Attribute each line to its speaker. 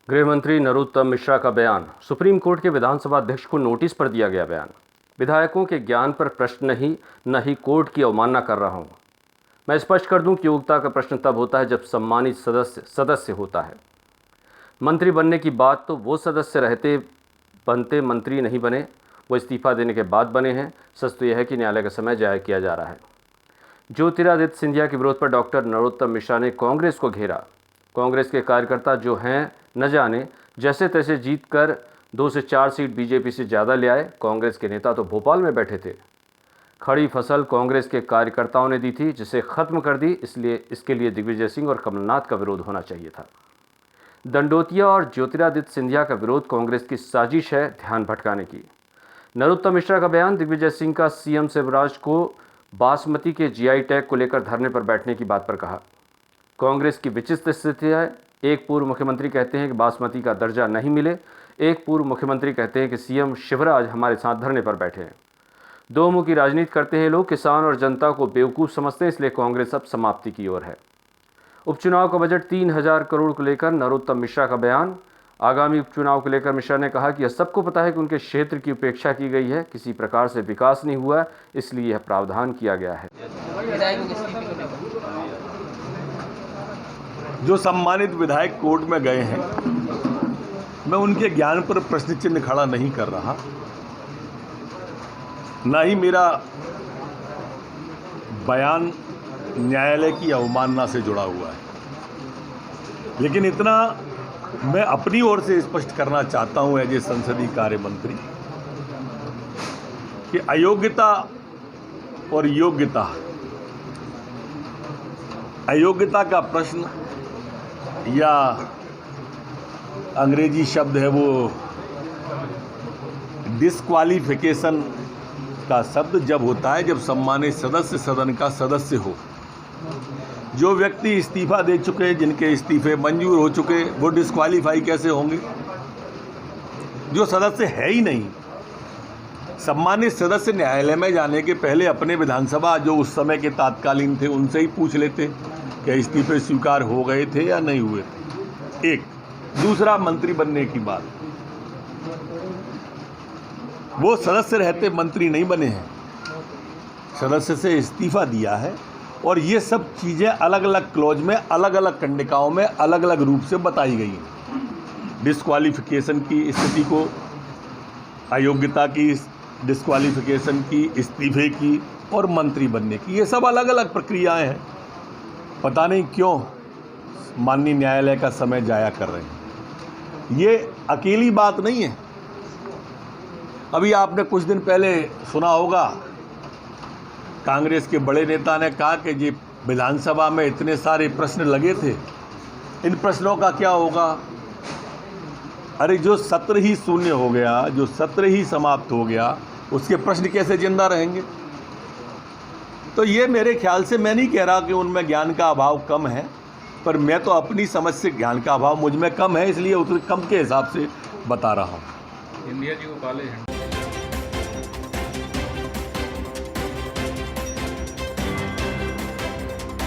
Speaker 1: गृह मंत्री नरोत्तम मिश्रा का बयान। सुप्रीम कोर्ट के विधानसभा अध्यक्ष को नोटिस पर दिया गया बयान। विधायकों के ज्ञान पर प्रश्न नहीं, न ही कोर्ट की अवमानना कर रहा हूं। मैं स्पष्ट कर दूं कि योग्यता का प्रश्न तब होता है जब सम्मानित सदस्य होता है। मंत्री बनने की बात तो वो सदस्य रहते बनते मंत्री नहीं बने, वो इस्तीफा देने के बाद बने हैं। सच तो यह है कि न्यायालय का समय जाया किया जा रहा है। ज्योतिरादित्य सिंधिया के विरोध पर डॉक्टर नरोत्तम मिश्रा ने कांग्रेस को घेरा। कांग्रेस के कार्यकर्ता जो हैं न जाने जैसे तैसे जीत कर 2 से 4 सीट बीजेपी से ज़्यादा ले आए। कांग्रेस के नेता तो भोपाल में बैठे थे। खड़ी फसल कांग्रेस के कार्यकर्ताओं ने दी थी, जिसे ख़त्म कर दी। इसलिए इसके लिए दिग्विजय सिंह और कमलनाथ का विरोध होना चाहिए था। दंडोतिया और ज्योतिरादित्य सिंधिया का विरोध कांग्रेस की साजिश है ध्यान भटकाने की। नरोत्तम मिश्रा का बयान। दिग्विजय सिंह का सीएम शिवराज को बासमती के जीआई टैग को लेकर धरने पर बैठने की बात पर कहा। कांग्रेस की विचित्र स्थिति है। एक पूर्व मुख्यमंत्री कहते हैं कि बासमती का दर्जा नहीं मिले, एक पूर्व मुख्यमंत्री कहते हैं कि सीएम शिवराज हमारे साथ धरने पर बैठे हैं। दो मुंह की राजनीति करते हैं लोग। किसान और जनता को बेवकूफ़ समझते हैं, इसलिए कांग्रेस अब समाप्ति की ओर है। उपचुनाव का बजट 3000 करोड़ को लेकर नरोत्तम मिश्रा का बयान। आगामी उपचुनाव को लेकर मिश्रा ने कहा कि यह सबको पता है कि उनके क्षेत्र की उपेक्षा की गई है, किसी प्रकार से विकास नहीं हुआ, इसलिए यह प्रावधान किया गया है।
Speaker 2: जो सम्मानित विधायक कोर्ट में गए हैं, मैं उनके ज्ञान पर प्रश्न चिन्ह खड़ा नहीं कर रहा, ना ही मेरा बयान न्यायालय की अवमानना से जुड़ा हुआ है। लेकिन इतना मैं अपनी ओर से स्पष्ट करना चाहता हूं एज ए संसदीय कार्य मंत्री कि अयोग्यता और अयोग्यता का प्रश्न, या अंग्रेजी शब्द है वो डिस्क्वालिफिकेशन का शब्द, जब होता है जब सम्मानित सदस्य सदन का सदस्य हो। जो व्यक्ति इस्तीफा दे चुके, जिनके इस्तीफे मंजूर हो चुके, वो डिस्क्वालीफाई कैसे होंगे? जो सदस्य है ही नहीं। सम्मानित सदस्य न्यायालय में जाने के पहले अपने विधानसभा जो उस समय के तात्कालीन थे उनसे ही पूछ लेते कि इस्तीफे स्वीकार हो गए थे या नहीं हुए थे। एक दूसरा, मंत्री बनने की बात, वो सदस्य रहते मंत्री नहीं बने हैं, सदस्य से इस्तीफा दिया है। और ये सब चीज़ें अलग अलग क्लॉज में, अलग अलग कंडिकाओं में अलग अलग रूप से बताई गई हैं। डिस्क्वालिफिकेशन की स्थिति को, अयोग्यता की, डिस्क्वालिफिकेशन की, इस्तीफे की और मंत्री बनने की, ये सब अलग अलग प्रक्रियाएं हैं। पता नहीं क्यों माननीय न्यायालय का समय जाया कर रहे हैं। ये अकेली बात नहीं है। अभी आपने कुछ दिन पहले सुना होगा, कांग्रेस के बड़े नेता ने कहा कि जी विधानसभा में इतने सारे प्रश्न लगे थे, इन प्रश्नों का क्या होगा? अरे जो सत्र ही शून्य हो गया, जो सत्र ही समाप्त हो गया, उसके प्रश्न कैसे जिंदा रहेंगे? तो ये मेरे ख्याल से, मैं नहीं कह रहा कि उनमें ज्ञान का अभाव कम है, पर मैं तो अपनी समझ से ज्ञान का अभाव मुझ में कम है, इसलिए उतने कम के हिसाब से बता रहा हूँ।
Speaker 3: इंडिया जी को कॉलेज है।